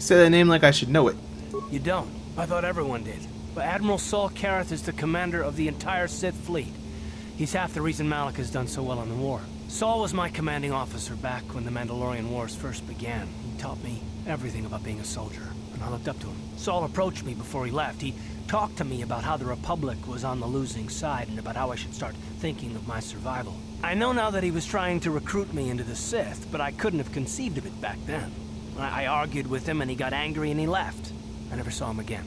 Say that name like I should know it. You don't. I thought everyone did. But Admiral Saul Karath is the commander of the entire Sith fleet. He's half the reason Malak has done so well in the war. Saul was my commanding officer back when the Mandalorian Wars first began. He taught me everything about being a soldier, and I looked up to him. Saul approached me before he left. He talked to me about how the Republic was on the losing side and about how I should start thinking of my survival. I know now that he was trying to recruit me into the Sith, but I couldn't have conceived of it back then. I argued with him and he got angry and he left. I never saw him again.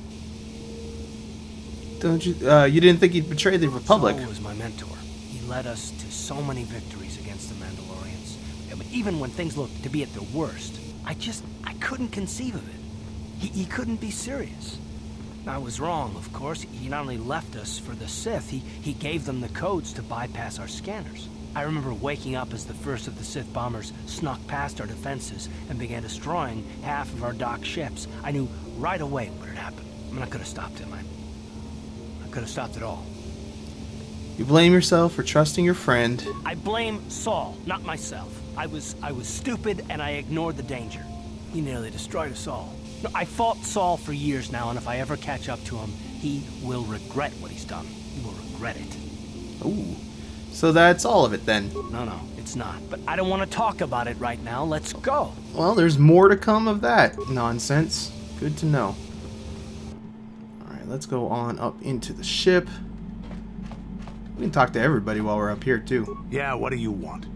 Don't you? You didn't think he'd betray the Republic? Saul was my mentor. He led us to so many victories against the Mandalorians. But even when things looked to be at their worst, I couldn't conceive of it. He couldn't be serious. I was wrong, of course. He not only left us for the Sith, he gave them the codes to bypass our scanners. I remember waking up as the first of the Sith bombers snuck past our defenses and began destroying half of our docked ships. I knew right away what had happened. I mean, I could have stopped him. I could have stopped it all. You blame yourself for trusting your friend. I blame Saul, not myself. I was stupid and I ignored the danger. He nearly destroyed us all. No, I fought Saul for years now, and if I ever catch up to him, he will regret what he's done. He will regret it. Ooh. So that's all of it then? No, it's not. But I don't want to talk about it right now. Let's go. Well, there's more to come of that nonsense. Good to know. Alright, let's go on up into the ship. We can talk to everybody while we're up here, too. Yeah, what do you want?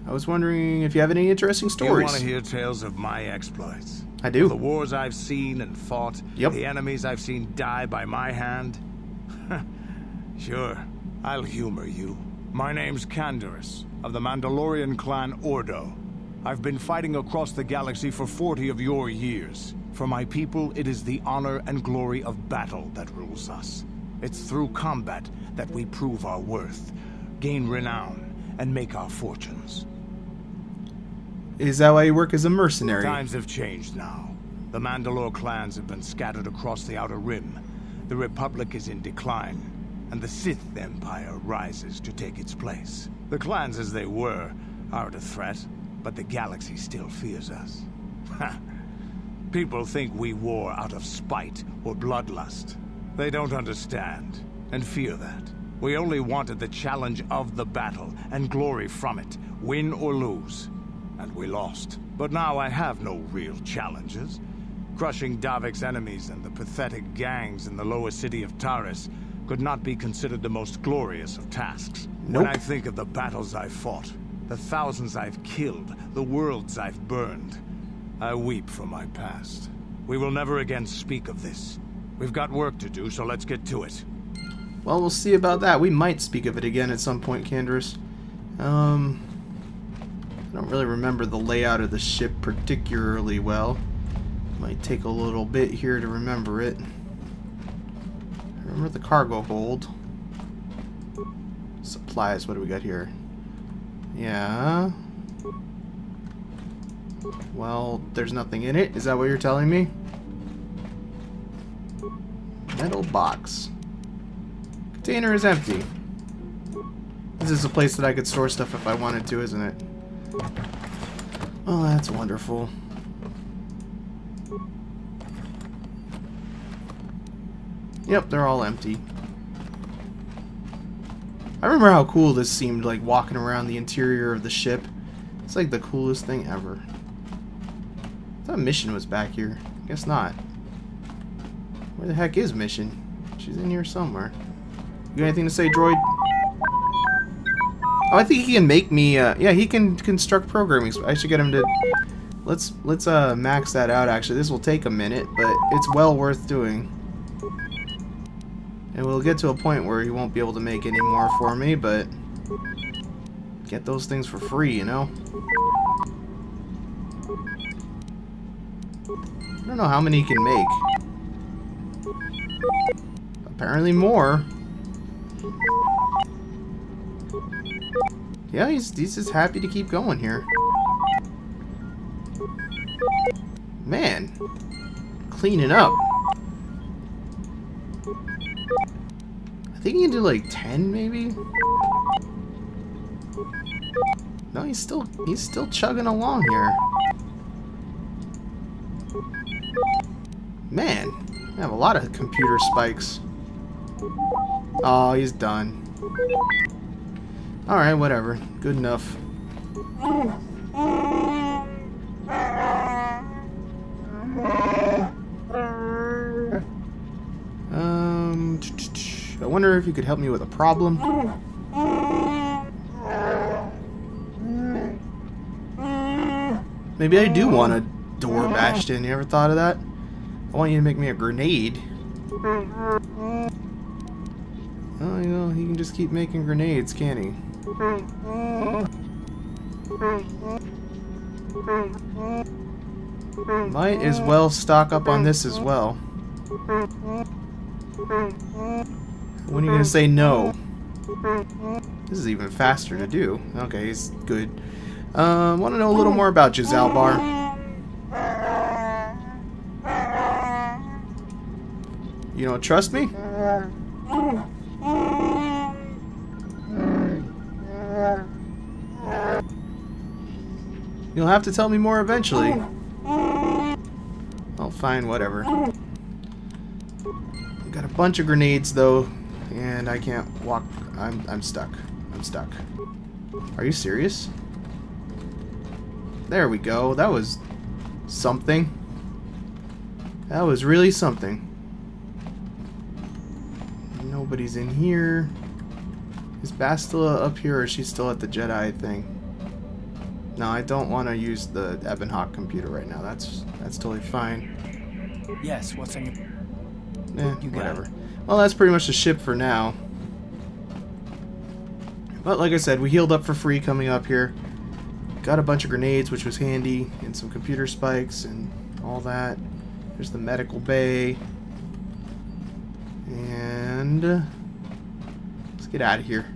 I was wondering if you have any interesting stories. You want to hear tales of my exploits? I do. The wars I've seen and fought. Yep. The enemies I've seen die by my hand. Sure, I'll humor you. My name's Canderous, of the Mandalorian clan Ordo. I've been fighting across the galaxy for 40 of your years. For my people, it is the honor and glory of battle that rules us. It's through combat that we prove our worth, gain renown, and make our fortunes. Is that why you work as a mercenary? Times have changed now. The Mandalore clans have been scattered across the Outer Rim. The Republic is in decline, and the Sith Empire rises to take its place. The clans as they were aren't a threat, but the galaxy still fears us. People think we war out of spite or bloodlust. They don't understand, and fear that. We only wanted the challenge of the battle, and glory from it, win or lose. And we lost. But now I have no real challenges. Crushing Davik's enemies and the pathetic gangs in the lower city of Taris could not be considered the most glorious of tasks. Nope. When I think of the battles I've fought, the thousands I've killed, the worlds I've burned, I weep for my past. We will never again speak of this. We've got work to do, so let's get to it. Well, we'll see about that. We might speak of it again at some point, Canderous. I don't really remember the layout of the ship particularly well. Might take a little bit here to remember it. I remember the cargo hold. Supplies, what do we got here? Yeah. Well, there's nothing in it. Is that what you're telling me? Metal box. Container is empty. This is a place that I could store stuff if I wanted to, isn't it? Oh, that's wonderful. Yep, they're all empty. I remember how cool this seemed, like walking around the interior of the ship. It's like the coolest thing ever. I thought Mission was back here. Guess not. Where the heck is Mission? She's in here somewhere. You got anything to say, droid? Oh, I think he can make me, yeah, he can construct programming. I should get him to, let's max that out, actually. This will take a minute, but it's well worth doing. And we'll get to a point where he won't be able to make any more for me, but get those things for free, you know? I don't know how many he can make. Apparently more. Yeah, he's just happy to keep going here. Man, cleaning up. I think he can do like 10 maybe. No, he's still chugging along here. Man, I have a lot of computer spikes. Oh, he's done. Alright, whatever. Good enough. I wonder if you could help me with a problem. Maybe I do want a door bashed in. You ever thought of that? I want you to make me a grenade. Oh, you know, he can just keep making grenades, can't he? Might as well stock up on this as well. When are you gonna say no? This is even faster to do. Okay, he's good. Want to know a little more about Giselle Bar? You don't trust me? You'll have to tell me more eventually. Oh, fine, whatever. I've got a bunch of grenades though, and I can't walk. I'm stuck. I'm stuck. Are you serious? There we go. That was something. That was really something. Nobody's in here. Is Bastila up here, or is she still at the Jedi thing? No, I don't want to use the Ebonhawk computer right now. That's totally fine. Yes, what's on your... Whatever. Well, that's pretty much the ship for now. But like I said, we healed up for free coming up here. Got a bunch of grenades, which was handy, and some computer spikes and all that. There's the medical bay. And let's get out of here.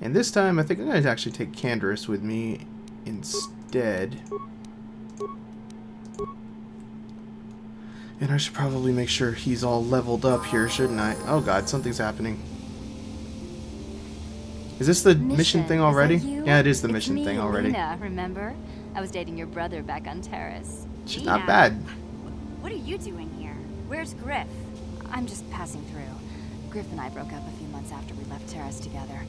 And this time, I think I'm going to actually take Canderous with me instead. And I should probably make sure he's all leveled up here, shouldn't I? Oh god, something's happening. Is this the mission thing already? Yeah, it is the mission thing already. Lena, remember? I was dating your brother back on Terrace. She's not bad. What are you doing here? Where's Griff? I'm just passing through. Griff and I broke up a few months after we left Terrace together.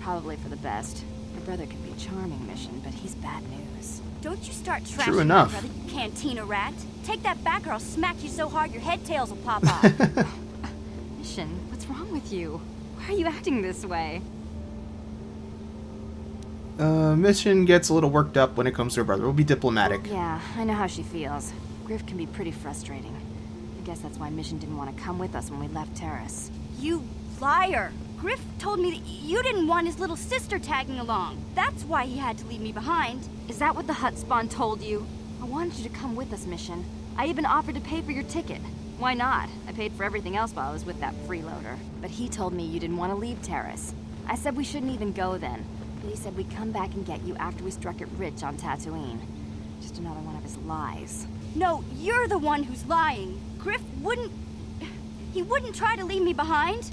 Probably for the best. Your brother can be a charming mission, but he's bad news. Don't you start trashing True enough. my brother, you cantina rat. Take that back or I'll smack you so hard your head tails will pop off. Mission, what's wrong with you? Why are you acting this way? Mission gets a little worked up when it comes to her brother. We'll be diplomatic. Yeah, I know how she feels. Griff can be pretty frustrating. I guess that's why Mission didn't want to come with us when we left Terrace. You liar. Griff told me that you didn't want his little sister tagging along. That's why he had to leave me behind. Is that what the Hutt spawn told you? I wanted you to come with us, Mission. I even offered to pay for your ticket. Why not? I paid for everything else while I was with that freeloader. But he told me you didn't want to leave Terrace. I said we shouldn't even go then. But he said we'd come back and get you after we struck it rich on Tatooine. Just another one of his lies. No, you're the one who's lying. Griff wouldn't... He wouldn't try to leave me behind.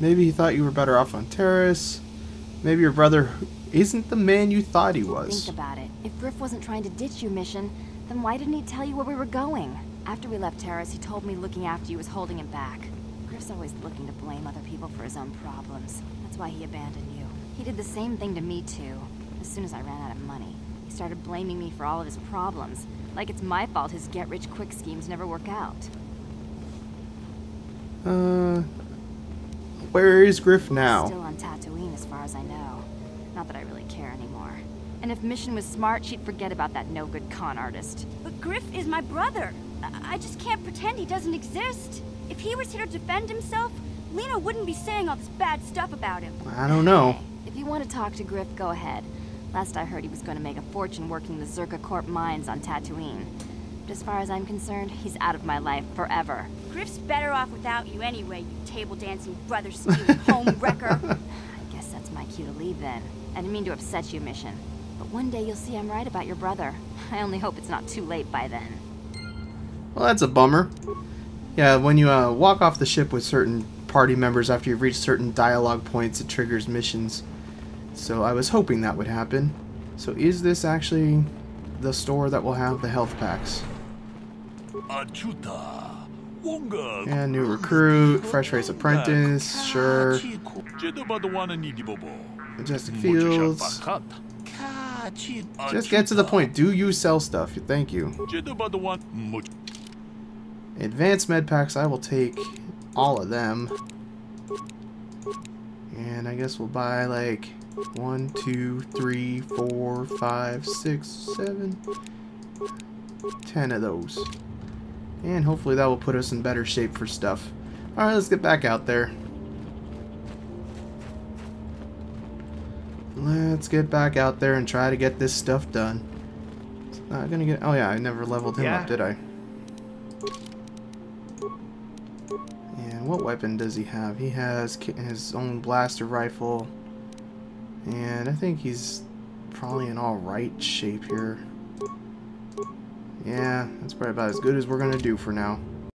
Maybe he thought you were better off on Terrace. Maybe your brother isn't the man you thought he was. Think about it. If Griff wasn't trying to ditch you, Mission, then why didn't he tell you where we were going? After we left Terrace, he told me looking after you was holding him back. Griff's always looking to blame other people for his own problems. That's why he abandoned you. He did the same thing to me, too. As soon as I ran out of money, he started blaming me for all of his problems. Like it's my fault his get-rich-quick schemes never work out. Where is Griff now? Still on Tatooine, as far as I know. Not that I really care anymore. And if Mission was smart, she'd forget about that no-good con artist. But Griff is my brother. I just can't pretend he doesn't exist. If he was here to defend himself, Lena wouldn't be saying all this bad stuff about him. I don't know. If you want to talk to Griff, go ahead. Last I heard, he was going to make a fortune working the Zerka Corp mines on Tatooine. But as far as I'm concerned, he's out of my life forever. Griff's better off without you anyway, you table-dancing, brother-stealing home wrecker. I guess that's my cue to leave then. I didn't mean to upset you, Mission. But one day you'll see I'm right about your brother. I only hope it's not too late by then. Well, that's a bummer. Yeah, when you walk off the ship with certain party members after you've reached certain dialogue points, it triggers missions. So I was hoping that would happen. So is this actually the store that will have the health packs? Yeah, new recruit, fresh race apprentice, sure. Majestic fields. Just get to the point. Do you sell stuff? Thank you. Advanced med packs, I will take all of them. And I guess we'll buy like 1, 2, 3, 4, 5, 6, 7, 10 of those. And hopefully that will put us in better shape for stuff. Alright, let's get back out there. Let's get back out there and try to get this stuff done. It's not gonna get... Oh yeah, I never leveled him up, did I? And what weapon does he have? He has his own blaster rifle. And I think he's probably in alright shape here. Yeah, that's probably about as good as we're gonna do for now.